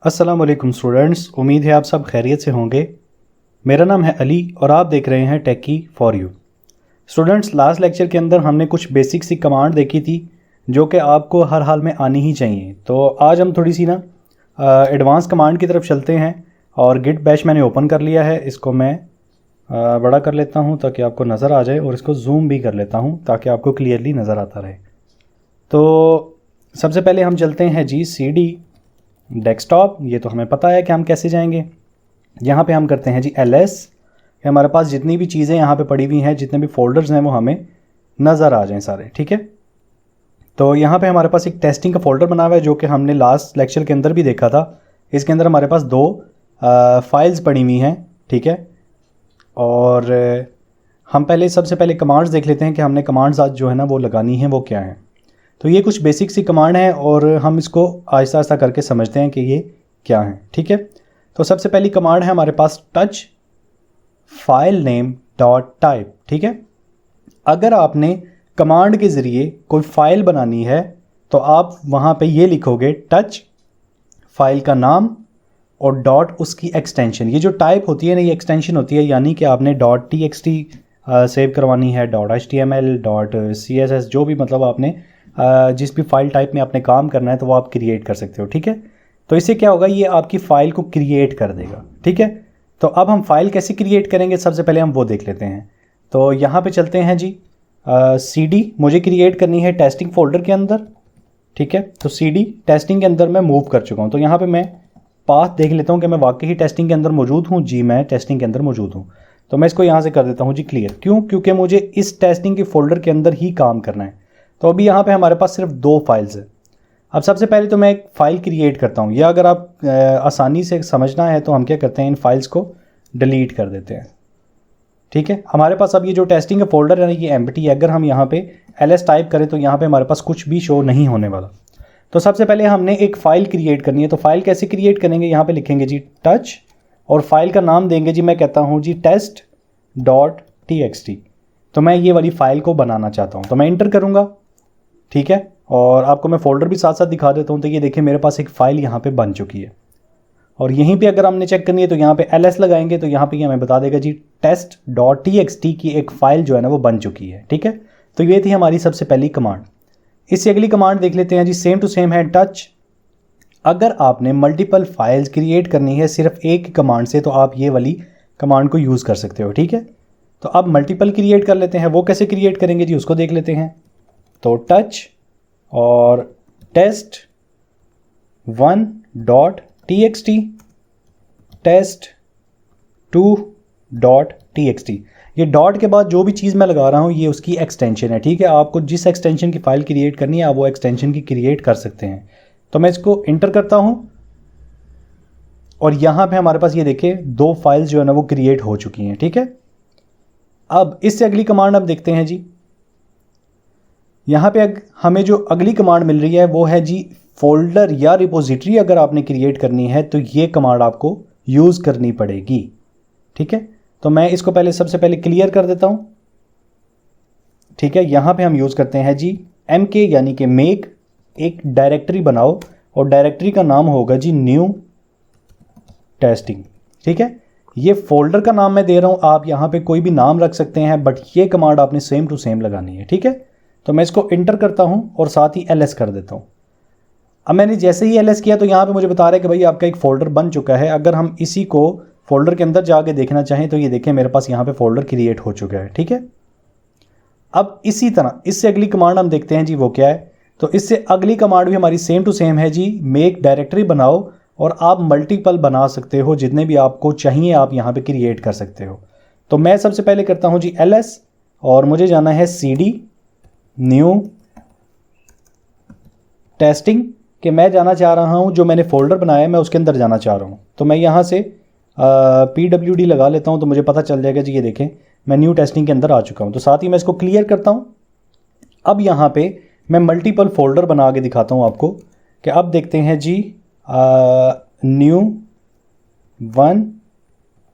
अस्सलाम वालेकुम स्टूडेंट्स, उम्मीद है आप सब खैरियत से होंगे। मेरा नाम है अली और आप देख रहे हैं techie for you. Students, last lecture के अंदर हमने कुछ बेसिक सी कमांड देखी थी जो कि आपको हर हाल में आनी ही चाहिए। तो आज हम थोड़ी सी एडवांस कमांड की तरफ चलते हैं। और गिट बैश मैंने ओपन कर लिया है, इसको मैं बड़ा कर लेता हूँ ताकि आपको नज़र आ जाए, और इसको जूम भी कर लेता हूँ ताकि आपको क्लियरली नज़र आता रहे। तो सबसे पहले हम चलते हैं जी CD डेस्कटॉप। ये तो हमें पता है कि हम कैसे जाएंगे। यहाँ पे हम करते हैं जी LS। हमारे पास जितनी भी चीज़ें यहाँ पे पड़ी हुई हैं, जितने भी फोल्डर्स हैं, वो हमें नज़र आ जाएं सारे, ठीक है। तो यहाँ पे हमारे पास एक टेस्टिंग का फोल्डर बना हुआ है जो कि हमने लास्ट लेक्चर के अंदर भी देखा था। इसके अंदर हमारे पास दो फाइल्स पड़ी हुई हैं, ठीक है। और हम सबसे पहले कमांड्स देख लेते हैं कि हमने कमांड्स आज जो है ना वो लगानी है वो क्या है। तो ये कुछ बेसिक सी कमांड है और हम इसको आहिस्ता आहिस्ता करके समझते हैं कि ये क्या है, ठीक है। तो सबसे पहली कमांड है हमारे पास touch file name dot type, ठीक है। अगर आपने कमांड के ज़रिए कोई फ़ाइल बनानी है तो आप वहाँ पे ये लिखोगे टच फाइल का नाम और डॉट उसकी एक्सटेंशन। ये जो टाइप होती है ना, ये एक्सटेंशन होती है, यानी कि आपने .txt सेव करवानी है, .html, .css, जो भी मतलब आपने जिस भी फाइल टाइप में आपने काम करना है तो वो आप क्रिएट कर सकते हो, ठीक है। तो इससे क्या होगा, ये आपकी फ़ाइल को क्रिएट कर देगा, ठीक है। तो अब हम फाइल कैसे क्रिएट करेंगे, सबसे पहले हम वो देख लेते हैं। तो यहाँ पे चलते हैं जी। CD मुझे क्रिएट करनी है टेस्टिंग फोल्डर के अंदर, ठीक है। तो CD टेस्टिंग के अंदर मैं मूव कर चुका हूँ। तो यहाँ पर मैं पाथ देख लेता हूँ कि मैं वाकई ही टेस्टिंग के अंदर मौजूद हूँ। जी, मैं टेस्टिंग के अंदर मौजूद हूँ। तो मैं इसको यहाँ से कर देता हूँ जी क्लियर। क्यों? क्योंकि मुझे इस टेस्टिंग के फोल्डर के अंदर ही काम करना है। तो अभी यहाँ पे हमारे पास सिर्फ दो फाइल्स है। अब सबसे पहले तो मैं एक फ़ाइल क्रिएट करता हूँ, या अगर आप आसानी से समझना है तो हम क्या करते हैं, इन फाइल्स को डिलीट कर देते हैं, ठीक है। हमारे पास अब ये जो टेस्टिंग का फोल्डर है ना, ये एम्प्टी है। अगर हम यहाँ पे LS टाइप करें तो यहाँ पे हमारे पास कुछ भी शो नहीं होने वाला। तो सबसे पहले हमने एक फ़ाइल क्रिएट करनी है। तो फाइल कैसे क्रिएट करेंगे, यहाँ पर लिखेंगे जी टच और फाइल का नाम देंगे जी, मैं कहता हूँ जी test.txt। तो मैं ये वाली फ़ाइल को बनाना चाहता हूँ, तो मैं इंटर करूँगा, ठीक है। और आपको मैं फोल्डर भी साथ साथ दिखा देता हूँ। तो ये देखिए मेरे पास एक फ़ाइल यहाँ पे बन चुकी है। और यहीं पे अगर हमने चेक करनी है तो यहाँ पे LS लगाएंगे तो यहाँ पे ये हमें बता देगा जी test.txt की एक फ़ाइल जो है ना वो बन चुकी है, ठीक है। तो ये थी हमारी सबसे पहली कमांड। इससे अगली कमांड देख लेते हैं जी, सेम टू सेम है टच। अगर आपने मल्टीपल फाइल्स क्रिएट करनी है सिर्फ एक कमांड से तो आप ये वाली कमांड को यूज़ कर सकते हो, ठीक है। तो अब मल्टीपल क्रिएट कर लेते हैं। वो कैसे क्रिएट करेंगे जी, उसको देख लेते हैं। तो टच और test1.txt, test2.txt। ये डॉट के बाद जो भी चीज़ मैं लगा रहा हूँ ये उसकी एक्सटेंशन है, ठीक है। आपको जिस एक्सटेंशन की फ़ाइल क्रिएट करनी है आप वो एक्सटेंशन की क्रिएट कर सकते हैं। तो मैं इसको इंटर करता हूँ और यहाँ पे हमारे पास ये देखिए दो फाइल्स जो है ना वो क्रिएट हो चुकी हैं, ठीक है। अब इससे अगली कमांड अब देखते हैं जी। यहाँ पे हमें जो अगली कमांड मिल रही है वो है जी फोल्डर या रिपोजिटरी। अगर आपने क्रिएट करनी है तो ये कमांड आपको यूज़ करनी पड़ेगी, ठीक है। तो मैं इसको सबसे पहले क्लियर कर देता हूँ, ठीक है। यहाँ पे हम यूज़ करते हैं जी MK, यानी कि मेक एक डायरेक्टरी बनाओ और डायरेक्टरी का नाम होगा जी न्यू टेस्टिंग, ठीक है। ये फोल्डर का नाम मैं दे रहा हूँ, आप यहाँ पे कोई भी नाम रख सकते हैं, बट ये कमांड आपने सेम टू सेम लगानी है, ठीक है। तो मैं इसको इंटर करता हूँ और साथ ही LS कर देता हूँ। अब मैंने जैसे ही LS किया तो यहाँ पे मुझे बता रहा है कि भाई आपका एक फ़ोल्डर बन चुका है। अगर हम इसी को फोल्डर के अंदर जाके देखना चाहें तो ये देखें मेरे पास यहाँ पे फोल्डर क्रिएट हो चुका है, ठीक है। अब इसी तरह इससे अगली कमांड हम देखते हैं जी वो क्या है। तो इससे अगली कमांड भी हमारी सेम टू सेम है जी, मेक डायरेक्टरी बनाओ और आप मल्टीपल बना सकते हो, जितने भी आपको चाहिए आप यहाँ पे क्रिएट कर सकते हो। तो मैं सबसे पहले करता हूँ जी LS और मुझे जाना है CD न्यू टेस्टिंग, कि मैं जाना चाह रहा हूँ जो मैंने फ़ोल्डर बनाया है मैं उसके अंदर जाना चाह रहा हूँ। तो मैं यहाँ से PWD लगा लेता हूँ तो मुझे पता चल जाएगा जी, ये देखें मैं न्यू टेस्टिंग के अंदर आ चुका हूँ। तो साथ ही मैं इसको क्लियर करता हूँ। अब यहाँ पे मैं मल्टीपल फोल्डर बना के दिखाता हूँ आपको कि अब देखते हैं जी न्यू 1,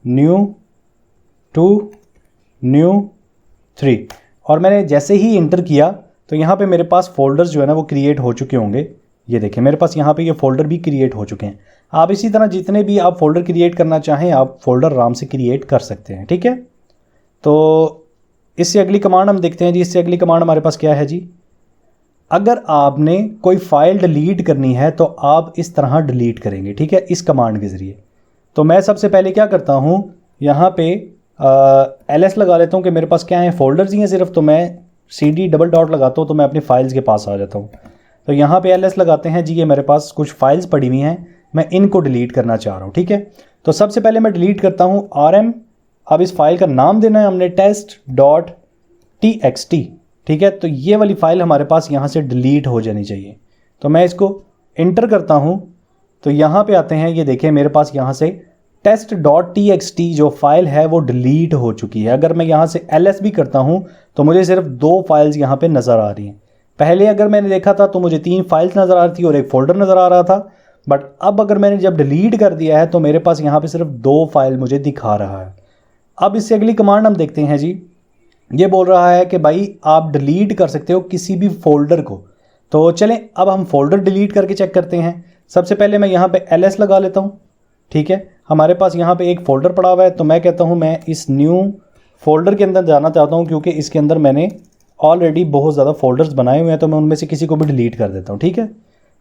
न्यू 2, न्यू 3। और मैंने जैसे ही इंटर किया तो यहाँ पे मेरे पास फोल्डर्स जो है ना वो क्रिएट हो चुके होंगे। ये देखें मेरे पास यहाँ पे ये फ़ोल्डर भी क्रिएट हो चुके हैं। आप इसी तरह जितने भी आप फोल्डर क्रिएट करना चाहें आप फोल्डर आराम से क्रिएट कर सकते हैं, ठीक है। तो इससे अगली कमांड हम देखते हैं जी। इससे अगली कमांड हमारे पास क्या है जी, अगर आपने कोई फाइल डिलीट करनी है तो आप इस तरह डिलीट करेंगे, ठीक है, इस कमांड के ज़रिए। तो मैं सबसे पहले क्या करता हूँ, यहाँ पे ls लगा लेता हूँ कि मेरे पास क्या है, फोल्डर्स ही हैं सिर्फ। तो मैं cd डबल डॉट लगाता हूँ तो मैं अपनी फाइल्स के पास आ जाता हूँ। तो यहाँ पे ls लगाते हैं जी, ये मेरे पास कुछ फाइल्स पड़ी हुई हैं, मैं इनको डिलीट करना चाह रहा हूँ, ठीक है। तो सबसे पहले मैं डिलीट करता हूँ rm। अब इस फाइल का नाम देना है हमने test.txt, ठीक है। तो ये वाली फ़ाइल हमारे पास यहाँ से डिलीट हो जानी चाहिए। तो मैं इसको इंटर करता हूँ तो यहाँ पे आते हैं, ये देखें मेरे पास यहाँ से test.txt जो फाइल है वो डिलीट हो चुकी है। अगर मैं यहाँ से ls भी करता हूँ तो मुझे सिर्फ 2 फाइल्स यहाँ पे नज़र आ रही हैं। पहले अगर मैंने देखा था तो मुझे 3 फाइल्स नज़र आ रही थी और एक फ़ोल्डर नज़र आ रहा था, बट अब अगर मैंने जब डिलीट कर दिया है तो मेरे पास यहाँ पे सिर्फ 2 फाइल मुझे दिखा रहा है। अब इससे अगली कमांड हम देखते हैं जी। ये बोल रहा है कि भाई आप डिलीट कर सकते हो किसी भी फोल्डर को। तो चलें अब हम फोल्डर डिलीट करके चेक करते हैं। सबसे पहले मैं यहाँ पे ls लगा लेता हूँ, ठीक है। हमारे पास यहाँ पे एक फ़ोल्डर पड़ा हुआ है, तो मैं कहता हूँ मैं इस न्यू फोल्डर के अंदर जाना चाहता हूँ, क्योंकि इसके अंदर मैंने ऑलरेडी बहुत ज़्यादा फोल्डर्स बनाए हुए हैं, तो मैं उनमें से किसी को भी डिलीट कर देता हूँ, ठीक है।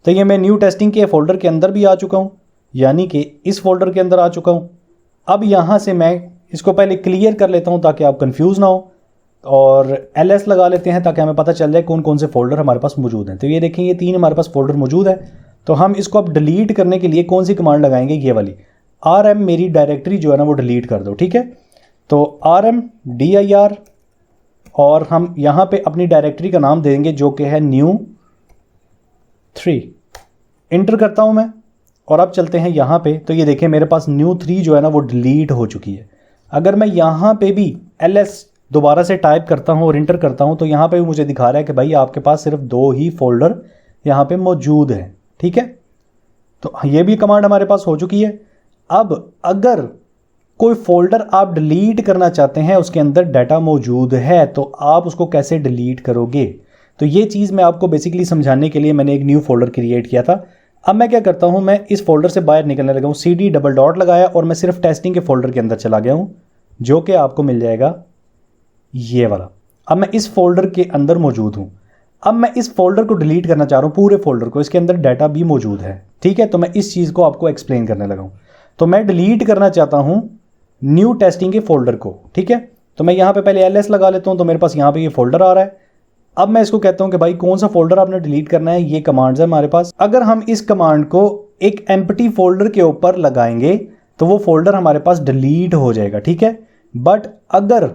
तो ये मैं न्यू टेस्टिंग के फ़ोल्डर के अंदर भी आ चुका हूँ, यानी कि इस फोल्डर के अंदर आ चुका हूँ। अब यहाँ से मैं इसको पहले क्लियर कर लेता हूँ ताकि आप कंफ्यूज ना हो, और ls लगा लेते हैं ताकि हमें पता चल जाए कौन कौन से फ़ोल्डर हमारे पास मौजूद हैं। तो ये देखें ये 3 हमारे पास फ़ोल्डर मौजूद है। तो हम इसको अब डिलीट करने के लिए कौन सी कमांड लगाएंगे, ये वाली rm मेरी डायरेक्टरी जो है ना वो डिलीट कर दो, ठीक है। तो rm dir और हम यहाँ पे अपनी डायरेक्टरी का नाम देंगे जो कि है new3। इंटर करता हूँ मैं और अब चलते हैं यहाँ पे। तो ये देखें मेरे पास new3 जो है ना वो डिलीट हो चुकी है। अगर मैं यहाँ पे भी ls दोबारा से टाइप करता हूँ और इंटर करता हूँ तो यहाँ पे भी मुझे दिखा रहा है कि भाई आपके पास सिर्फ 2 ही फोल्डर यहाँ पे मौजूद हैं, ठीक है। तो ये भी कमांड हमारे पास हो चुकी है। अब अगर कोई फोल्डर आप डिलीट करना चाहते हैं, उसके अंदर डाटा मौजूद है, तो आप उसको कैसे डिलीट करोगे, तो ये चीज़ मैं आपको बेसिकली समझाने के लिए मैंने एक न्यू फोल्डर क्रिएट किया था। अब मैं क्या करता हूँ, मैं इस फोल्डर से बाहर निकलने लगा हूँ, cd डबल डॉट लगाया और मैं सिर्फ टेस्टिंग के फोल्डर के अंदर चला गया हूँ, जो कि आपको मिल जाएगा ये वाला। अब मैं इस फोल्डर के अंदर मौजूद हूँ। अब मैं इस फोल्डर को डिलीट करना चाह रहा हूँ, पूरे फोल्डर को, इसके अंदर डाटा भी मौजूद है, ठीक है। तो मैं इस चीज़ को आपको एक्सप्लेन करने लगा हूँ। तो मैं डिलीट करना चाहता हूँ न्यू टेस्टिंग के फोल्डर को, ठीक है। तो मैं यहाँ पे पहले ls लगा लेता हूँ, तो मेरे पास यहाँ पे ये फोल्डर आ रहा है। अब मैं इसको कहता हूँ कि भाई कौन सा फोल्डर आपने डिलीट करना है, ये कमांड्स है हमारे पास। अगर हम इस कमांड को एक एम्प्टी फोल्डर के ऊपर लगाएंगे तो वो फोल्डर हमारे पास डिलीट हो जाएगा, ठीक है। बट अगर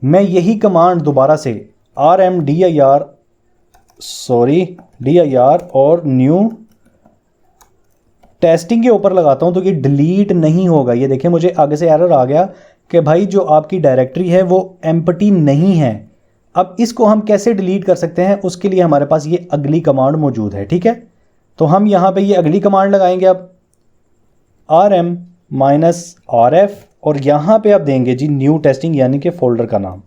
मैं यही कमांड दोबारा से rm dir और न्यू टेस्टिंग के ऊपर लगाता हूं तो ये डिलीट नहीं होगा। ये देखें मुझे आगे से एरर आ गया कि भाई जो आपकी डायरेक्टरी है वो एम्प्टी नहीं है। अब इसको हम कैसे डिलीट कर सकते हैं, उसके लिए हमारे पास ये अगली कमांड मौजूद है, ठीक है। तो हम यहाँ पे ये अगली कमांड लगाएंगे अब rm-rf और यहाँ पे आप देंगे जी न्यू टेस्टिंग यानी कि फ़ोल्डर का नाम।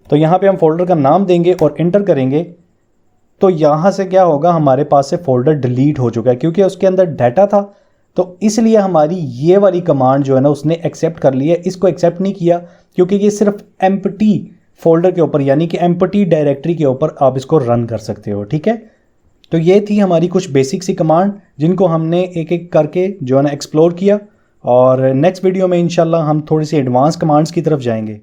तो यहाँ पे हम फोल्डर का नाम देंगे और इंटर करेंगे तो यहाँ से क्या होगा, हमारे पास से फोल्डर डिलीट हो चुका है क्योंकि उसके अंदर डाटा था। तो इसलिए हमारी ये वाली कमांड जो है ना उसने एक्सेप्ट कर ली है। इसको एक्सेप्ट नहीं किया क्योंकि ये सिर्फ एम्प्टी फोल्डर के ऊपर यानी कि एम्प्टी डायरेक्टरी के ऊपर आप इसको रन कर सकते हो, ठीक है। तो ये थी हमारी कुछ बेसिक सी कमांड जिनको हमने एक एक करके जो है ना एक्सप्लोर किया, और नेक्स्ट वीडियो में इंशाल्लाह हम थोड़ी सी एडवांस कमांड्स की तरफ जाएंगे।